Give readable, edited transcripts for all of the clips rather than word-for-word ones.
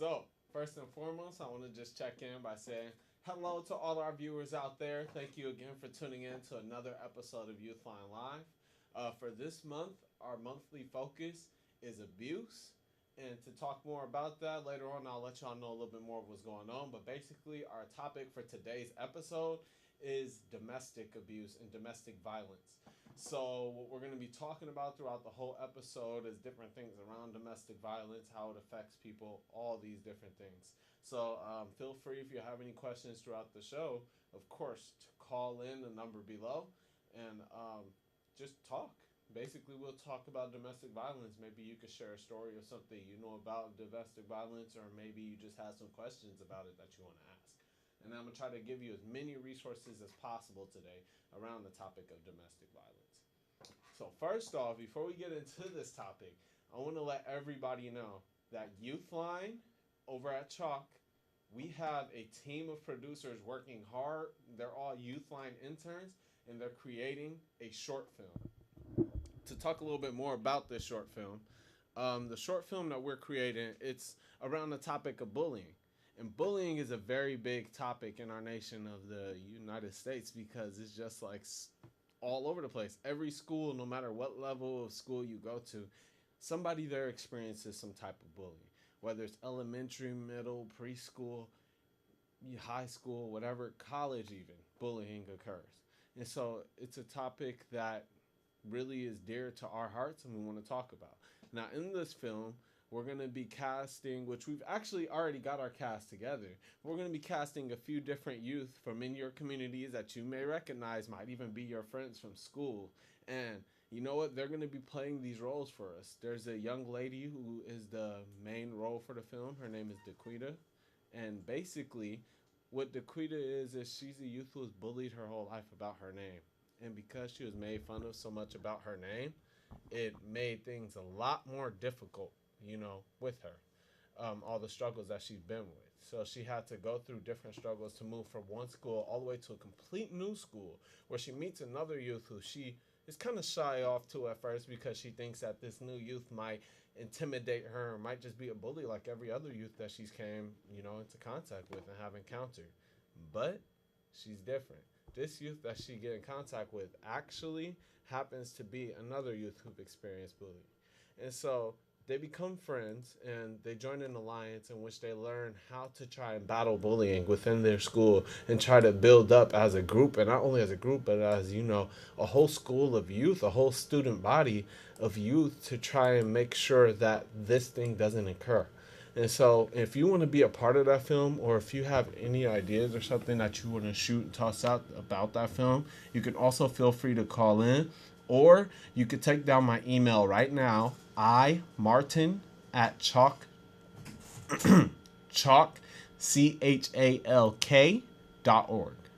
So, first and foremost, I want to just check in by saying hello to all our viewers out there. Thank you again for tuning in to another episode of YouthLINE Live. For this month, our monthly focus is abuse. And to talk more about that later on, I'll let y'all know a little bit more of what's going on. But basically, our topic for today's episode is domestic abuse and domestic violence. So, what we're going to be talking about throughout the whole episode is different things around domestic violence, how it affects people, all these different things. So, feel free if you have any questions throughout the show, of course, to call in the number below and just talk. Basically, we'll talk about domestic violence. Maybe you could share a story or something you know about domestic violence, or maybe you just have some questions about it that you want to ask. And I'm going to try to give you as many resources as possible today around the topic of domestic violence. So first off, before we get into this topic, I want to let everybody know that YouthLine over at Chalk, we have a team of producers working hard. They're all YouthLine interns, and they're creating a short film. To talk a little bit more about this short film, the short film that we're creating, it's around the topic of bullying. And bullying is a very big topic in our nation of the United States because it's just like all over the place. Every school, no matter what level of school you go to, somebody there experiences some type of bullying. Whether it's elementary, middle, preschool, high school, whatever, college even, bullying occurs. And so it's a topic that really is dear to our hearts and we want to talk about. Now, in this film, we're going to be casting, which we've actually already got our cast together. We're going to be casting a few different youth from in your communities that you may recognize, might even be your friends from school. And you know what? They're going to be playing these roles for us. There's a young lady who is the main role for the film. Her name is Daquita. And basically, what Daquita is she's a youth who was bullied her whole life about her name. And because she was made fun of so much about her name, it made things a lot more difficult, with her. All the struggles that she's been with. So she had to go through different struggles to move from one school all the way to a complete new school where she meets another youth who she is kind of shy off to at first because she thinks that this new youth might intimidate her or might just be a bully like every other youth that she's came, into contact with and have encountered. But she's different. This youth that she get in contact with actually happens to be another youth who've experienced bullying. And so they become friends and they join an alliance in which they learn how to try and battle bullying within their school and try to build up as a group, and not only as a group but as a whole school of youth, a whole student body of youth, to try and make sure that this thing doesn't occur. And so if you want to be a part of that film, or if you have any ideas or something that you want to shoot and toss out about that film, you can also feel free to call in, or you could take down my email right now, Martin at chalk chalk chalk.org.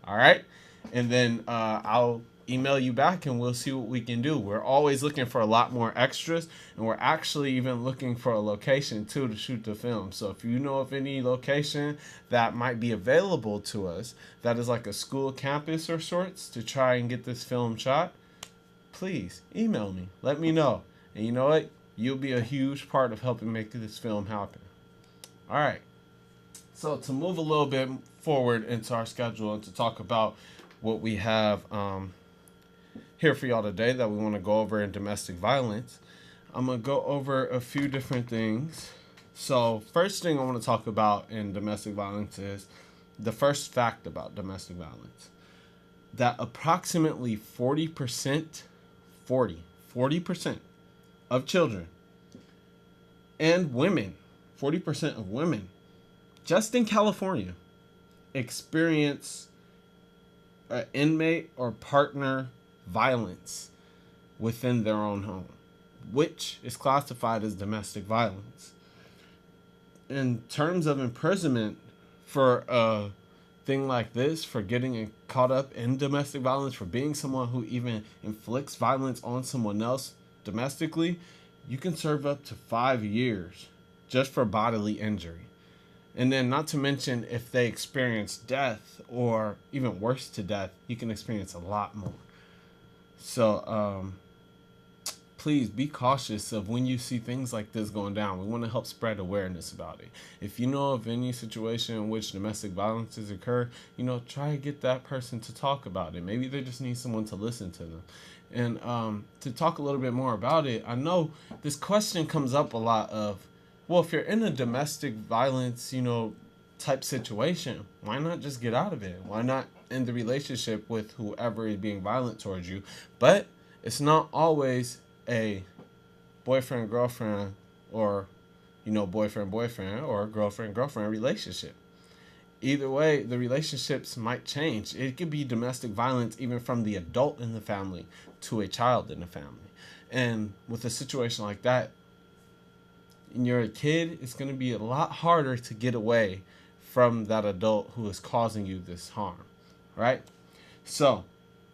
All right, and then I'll email you back and we'll see what we can do. We're always looking for a lot more extras, and we're actually even looking for a location too to shoot the film. So if you know of any location that might be available to us that is like a school campus or sorts to try and get this film shot, please email me. Let me know. And you know what? You'll be a huge part of helping make this film happen. All right. So to move a little bit forward into our schedule and to talk about what we have here for y'all today that we want to go over in domestic violence, I'm going to go over a few different things. So first thing I want to talk about in domestic violence is the first fact about domestic violence. That approximately 40% of children and women, 40% of women, just in California, experience inmate or partner violence within their own home, which is classified as domestic violence. In terms of imprisonment for a thing like this, for getting caught up in domestic violence, for being someone who even inflicts violence on someone else domestically, you can serve up to 5 years just for bodily injury. And then not to mention if they experience death or even worse to death, you can experience a lot more. So please be cautious of when you see things like this going down. We want to help spread awareness about it. If you know of any situation in which domestic violence has occurred, try to get that person to talk about it. Maybe they just need someone to listen to them. And to talk a little bit more about it, I know this question comes up a lot of, well, if you're in a domestic violence, type situation, why not just get out of it? Why not end the relationship with whoever is being violent towards you? But it's not always a boyfriend, girlfriend, or, boyfriend, boyfriend, or girlfriend, girlfriend relationship. Either way, the relationships might change. It could be domestic violence even from the adult in the family to a child in the family. And with a situation like that, and you're a kid, it's going to be a lot harder to get away from that adult who is causing you this harm, right? So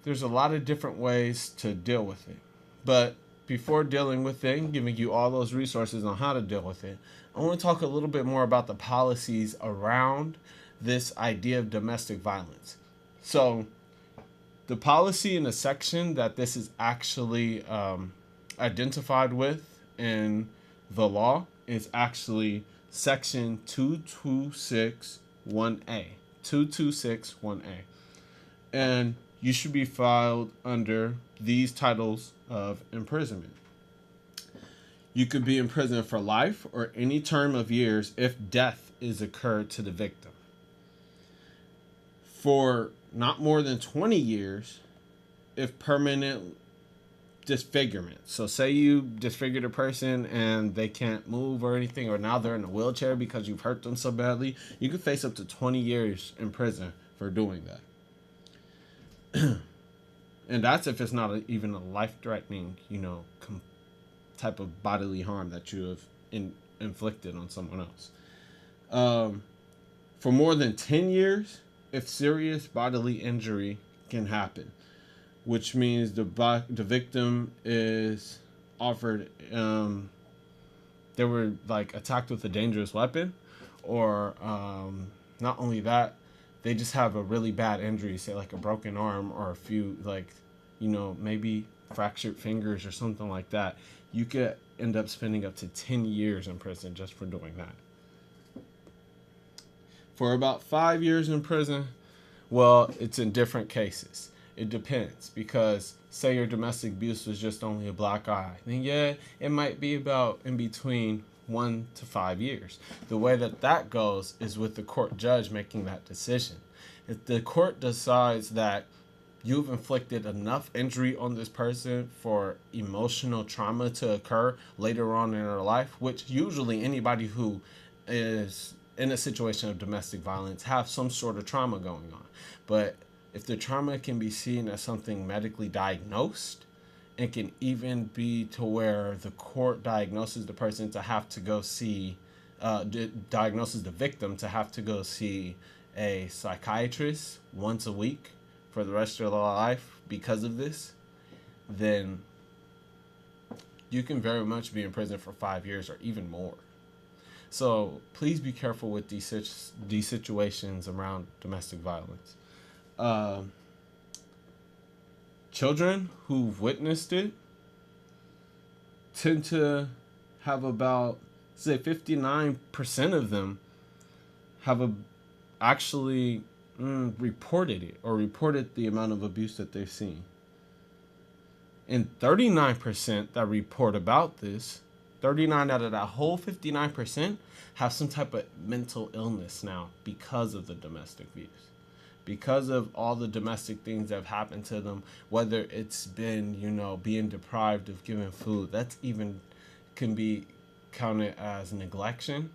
there's a lot of different ways to deal with it. But before dealing with it and giving you all those resources on how to deal with it, I want to talk a little bit more about the policies around this idea of domestic violence. So the policy in the section that this is actually identified with in the law is actually section 2261A. 2261A. And you should be filed under these titles of imprisonment. You could be imprisoned for life or any term of years if death is occurred to the victim. For not more than 20 years if permanent disfigurement. So say you disfigured a person and they can't move or anything, or now they're in a wheelchair because you've hurt them so badly, you could face up to 20 years in prison for doing that. And that's if it's not even a life-threatening, type of bodily harm that you have inflicted on someone else. For more than 10 years, if serious bodily injury can happen, which means the victim is offered, they were attacked with a dangerous weapon, or not only that, they just have a really bad injury, say like a broken arm or a few maybe fractured fingers or something like that. You could end up spending up to 10 years in prison just for doing that. For about 5 years in prison, well, it's in different cases. It depends, because say your domestic abuse was just only a black eye, then yeah, it might be about in between 1 to 5 years. The way that goes is with the court judge making that decision. If the court decides that you've inflicted enough injury on this person for emotional trauma to occur later on in their life, which usually anybody who is in a situation of domestic violence have some sort of trauma going on. But if the trauma can be seen as something medically diagnosed, it can even be to where the court diagnoses the person to have to go see, diagnoses the victim to have to go see a psychiatrist once a week for the rest of their life because of this, then you can very much be in prison for 5 years or even more. So please be careful with these situations around domestic violence. Children who've witnessed it tend to have about, say, 59% of them have actually reported it or reported the amount of abuse that they've seen. And 39% that report about this, 39 out of that whole 59% have some type of mental illness now because of the domestic abuse. Because of all the domestic things that have happened to them, whether it's been, being deprived of giving food, that's even can be counted as neglection.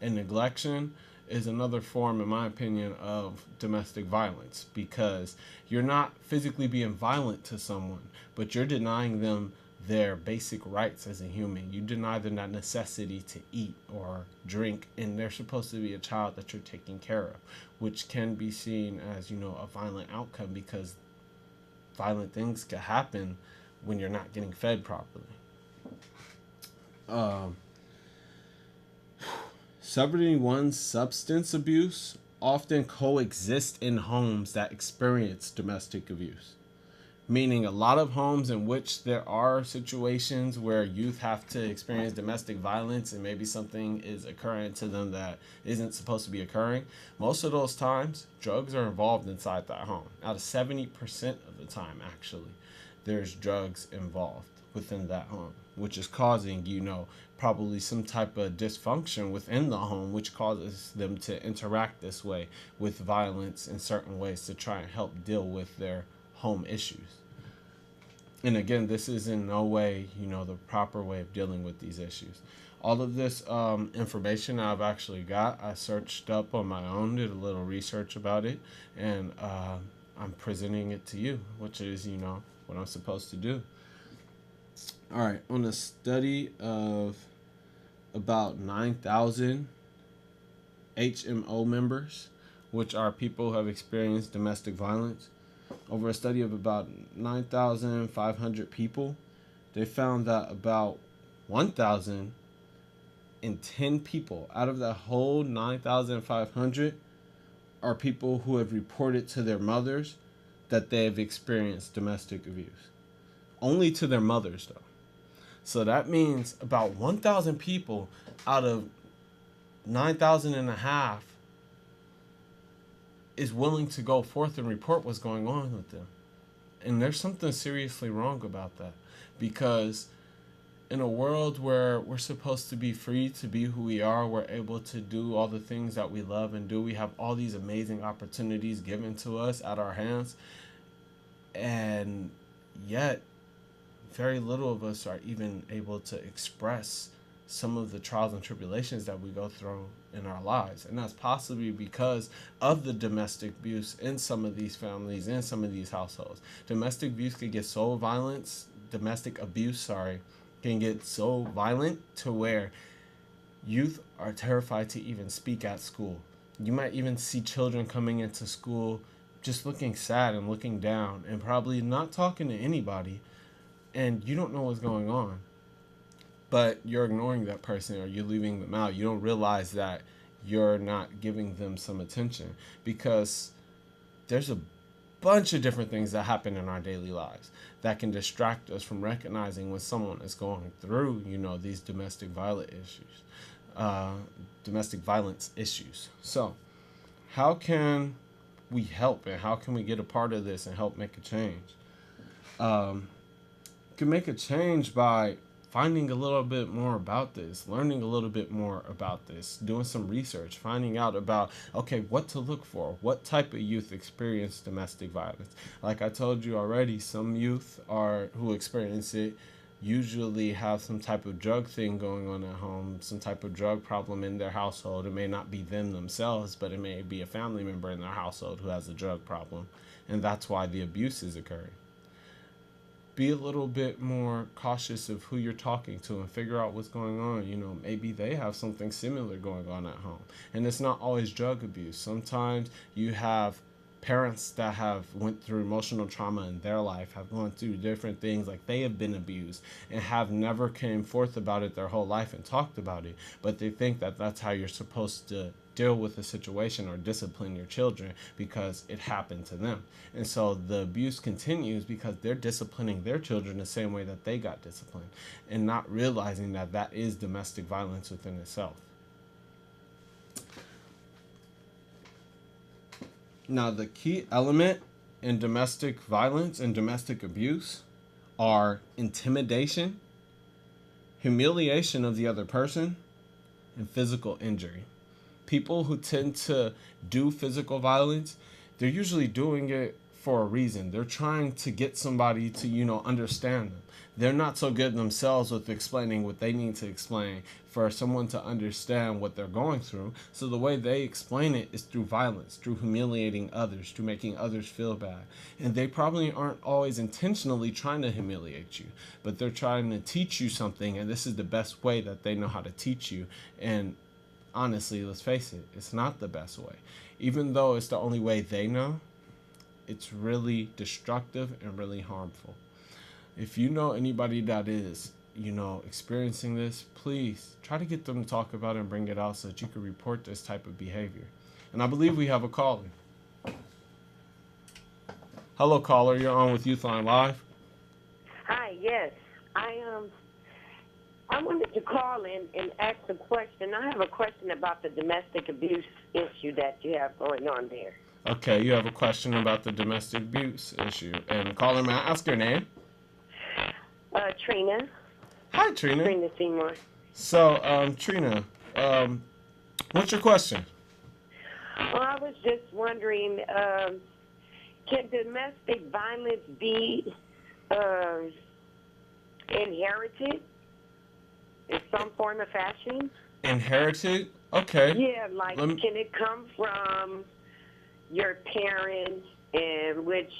And neglection is another form, in my opinion, of domestic violence, because you're not physically being violent to someone, but you're denying them their basic rights as a human. You deny them that necessity to eat or drink, and they're supposed to be a child that you're taking care of, which can be seen as, a violent outcome, because violent things can happen when you're not getting fed properly. 71 substance abuse often coexist in homes that experience domestic abuse, meaning a lot of homes in which there are situations where youth have to experience domestic violence and maybe something is occurring to them that isn't supposed to be occurring. Most of those times, drugs are involved inside that home. Out of 70% of the time, actually, there's drugs involved within that home, which is causing, probably some type of dysfunction within the home, which causes them to interact this way with violence in certain ways to try and help deal with their home issues. And again, this is in no way, the proper way of dealing with these issues. All of this information I've actually got, I searched up on my own, did a little research about it, and I'm presenting it to you, which is, what I'm supposed to do. All right, on a study of about 9,000 HMO members, which are people who have experienced domestic violence, over a study of about 9,500 people, they found that about 1,010 people out of that whole 9,500 are people who have reported to their mothers that they have experienced domestic abuse. Only to their mothers, though. So that means about 1,000 people out of 9,000 and a half is willing to go forth and report what's going on with them. And there's something seriously wrong about that, because in a world where we're supposed to be free to be who we are, we're able to do all the things that we love and do, we have all these amazing opportunities given to us at our hands, and yet very little of us are even able to express some of the trials and tribulations that we go through in our lives. And that's possibly because of the domestic abuse in some of these families, in some of these households. Domestic abuse can get so violent, can get so violent to where youth are terrified to even speak at school. You might even see children coming into school just looking sad and looking down and probably not talking to anybody, and you don't know what's going on. But you're ignoring that person or you're leaving them out. You don't realize that you're not giving them some attention, because there's a bunch of different things that happen in our daily lives that can distract us from recognizing when someone is going through, these domestic violence issues. So how can we help, and how can we get a part of this and help make a change? You can make a change by finding a little bit more about this, learning a little bit more about this, doing some research, finding out about, okay, what to look for, what type of youth experience domestic violence. Like I told you already, some youth who experience it usually have some type of drug thing going on at home, some type of drug problem in their household. It may not be them themselves, but it may be a family member in their household who has a drug problem, and that's why the abuse is occurring. Be a little bit more cautious of who you're talking to and figure out what's going on. Maybe they have something similar going on at home. And it's not always drug abuse. Sometimes you have parents that have went through emotional trauma in their life, have gone through different things, like they have been abused and have never came forth about it their whole life and talked about it. But they think that that's how you're supposed to deal with a situation or discipline your children, because it happened to them. And so the abuse continues because they're disciplining their children the same way that they got disciplined, and not realizing that that is domestic violence within itself. Now, the key element in domestic violence and domestic abuse are intimidation, humiliation of the other person, and physical injury. People who tend to do physical violence, they're usually doing it for a reason. They're trying to get somebody to, understand them. They're not so good themselves with explaining what they need to explain for someone to understand what they're going through. So the way they explain it is through violence, through humiliating others, through making others feel bad. And they probably aren't always intentionally trying to humiliate you, but they're trying to teach you something, and this is the best way that they know how to teach you. And honestly, let's face it, it's not the best way. Even though it's the only way they know, it's really destructive and really harmful. If you know anybody that is, experiencing this, please try to get them to talk about it and bring it out so that you can report this type of behavior. And I believe we have a caller. Hello, caller. You're on with YouthLINE Live. Hi, yes. I wanted to call in and ask a question. I have a question about the domestic abuse issue that you have going on there. Okay, you have a question about the domestic abuse issue. And caller, may I ask your name? Trina. Hi, Trina. Trina Seymour. So, Trina, um, what's your question? Well, I was just wondering, can domestic violence be inherited in some form or fashion? Inherited? Okay. Yeah, like can it come from your parents and which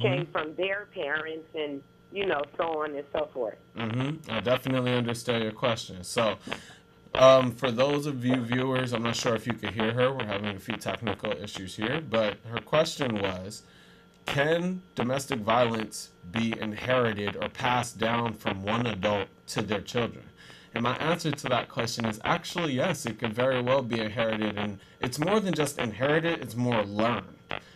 came from their parents and, so on and so forth? I definitely understand your question. So, for those of you viewers, I'm not sure if you could hear her. We're having a few technical issues here, but her question was, can domestic violence be inherited or passed down from one adult to their children? And my answer to that question is actually yes, it could very well be inherited. And it's more than just inherited, it's more learned.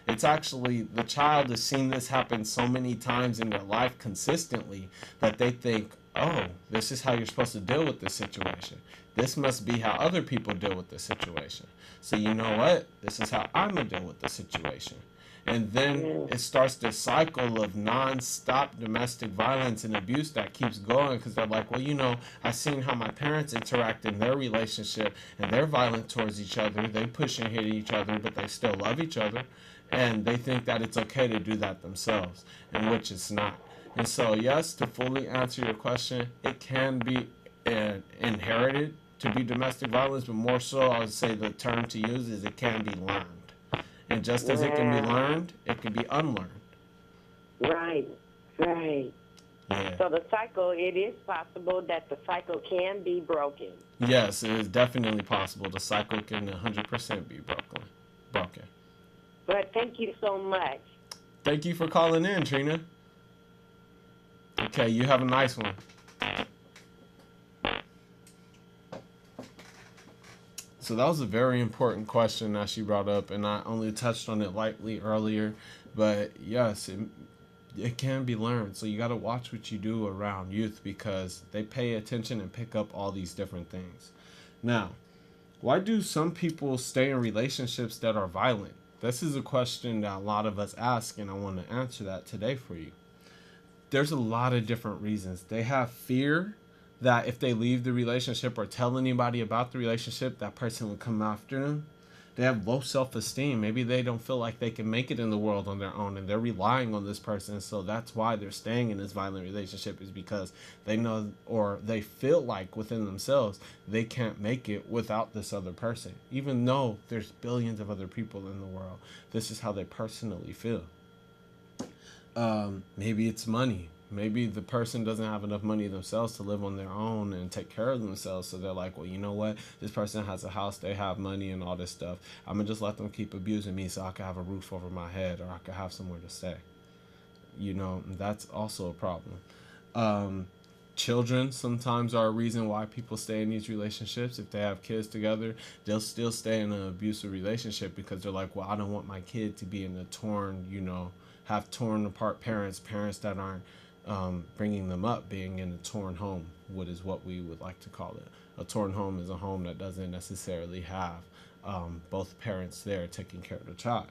It's actually the child has seen this happen so many times in their life consistently that they think, oh, this is how you're supposed to deal with this situation. This must be how other people deal with this situation. So you know what? This is how I'm going to deal with the situation. And then it starts this cycle of non-stop domestic violence and abuse that keeps going because they're like, well, I've seen how my parents interact in their relationship and they're violent towards each other. They push and hit each other, but they still love each other. And they think that it's okay to do that themselves, and which it's not. And so, yes, to fully answer your question, it can be inherited to be domestic violence, but more so, I would say the term to use is it can be learned. And just as it can be learned, it can be unlearned. Right. Yeah. So the cycle, it is possible that the cycle can be broken. Yes, it is definitely possible. The cycle can 100% be broken. But thank you so much. Thank you for calling in, Trina. Okay, you have a nice one. So that was a very important question that she brought up, and I only touched on it lightly earlier. But yes, it can be learned. So you got to watch what you do around youth because they pay attention and pick up all these different things. Now, why do some people stay in relationships that are violent? This is a question that a lot of us ask, and I want to answer that today for you. There's a lot of different reasons. They have fear that if they leave the relationship or tell anybody about the relationship, that person will come after them. They have low self-esteem. Maybe they don't feel like they can make it in the world on their own, and they're relying on this person. So that's why they're staying in this violent relationship, is because they know or they feel like within themselves they can't make it without this other person. Even though there's billions of other people in the world, this is how they personally feel. Maybe it's money. Maybe the person doesn't have enough money themselves to live on their own and take care of themselves. So they're like, well, you know what? This person has a house, they have money and all this stuff. I'm going to just let them keep abusing me so I can have a roof over my head or I can have somewhere to stay. That's also a problem. Children sometimes are a reason why people stay in these relationships. If they have kids together, they'll still stay in an abusive relationship because they're like, well, I don't want my kid to be in a torn, have torn apart parents that aren't bringing them up, being in a torn home, is what we would like to call it. A torn home is a home that doesn't necessarily have both parents there taking care of the child.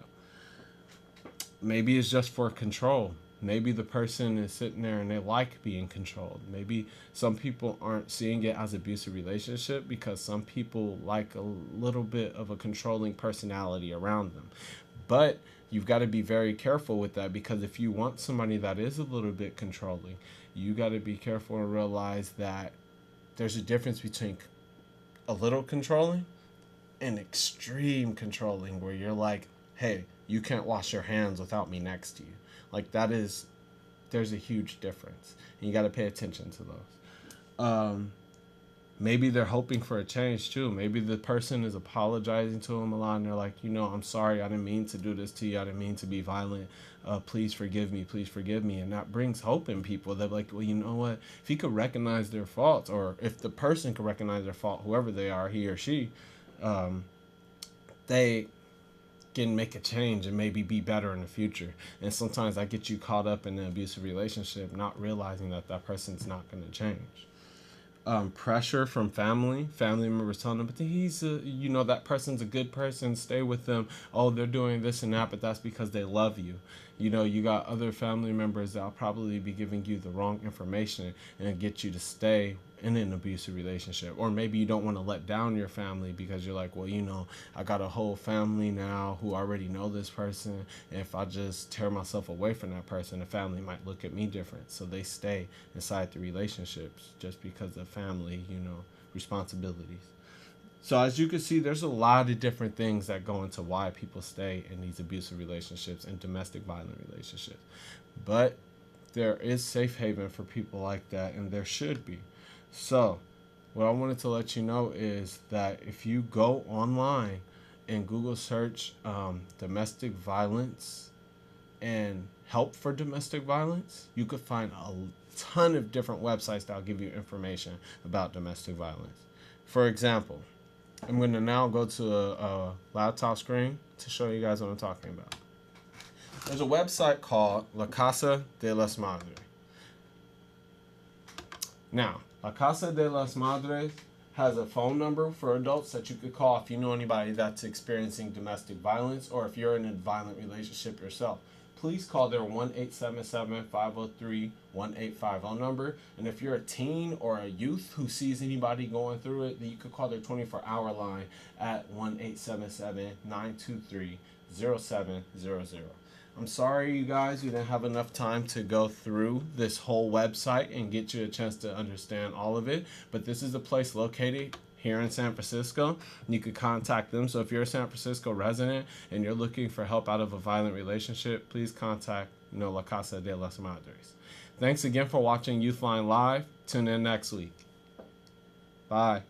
Maybe it's just for control. Maybe the person is sitting there and they like being controlled. Maybe some people aren't seeing it as an abusive relationship because some people like a little bit of a controlling personality around them. But you've got to be very careful with that, because if you want somebody that is a little bit controlling, you got to be careful and realize that there's a difference between a little controlling and extreme controlling, where you're like, hey, you can't wash your hands without me next to you. Like, there's a huge difference, and you got to pay attention to those. Maybe they're hoping for a change too. Maybe the person is apologizing to them a lot, and they're like, I'm sorry, I didn't mean to do this to you. I didn't mean to be violent. Please forgive me. Please forgive me. And that brings hope in people. They're like, well, you know what? If he could recognize their faults, or if the person could recognize their fault, whoever they are, he or she, can make a change and maybe be better in the future. And sometimes that gets you caught up in an abusive relationship, not realizing that that person's not going to change. Pressure from family members telling them, but that person's a good person, stay with them. Oh, they're doing this and that, but that's because they love you. You got other family members that'll probably be giving you the wrong information and get you to stay in an abusive relationship. Or maybe you don't want to let down your family because you're like, well, I got a whole family now who already know this person. And if I just tear myself away from that person, the family might look at me different. So they stay inside the relationships just because of family, responsibilities. So as you can see, there's a lot of different things that go into why people stay in these abusive relationships and domestic violent relationships. But there is safe haven for people like that, and there should be. So what I wanted to let you know is that if you go online and Google search domestic violence and help for domestic violence, you could find a ton of different websites that'll give you information about domestic violence. For example, I'm going to now go to a laptop screen to show you guys what I'm talking about. There's a website called La Casa de las Madres. Now, La Casa de las Madres has a phone number for adults that you could call if you know anybody that's experiencing domestic violence or if you're in a violent relationship yourself. Please call their 1-877-503-1850 number. And if you're a teen or a youth who sees anybody going through it, then you could call their 24-hour line at 1-877-923-0700. I'm sorry, you guys, we didn't have enough time to go through this whole website and get you a chance to understand all of it. But this is a place located here in San Francisco. You could contact them. So if you're a San Francisco resident and you're looking for help out of a violent relationship, please contact La Casa de las Madres. Thanks again for watching YouthLINE Live. Tune in next week. Bye.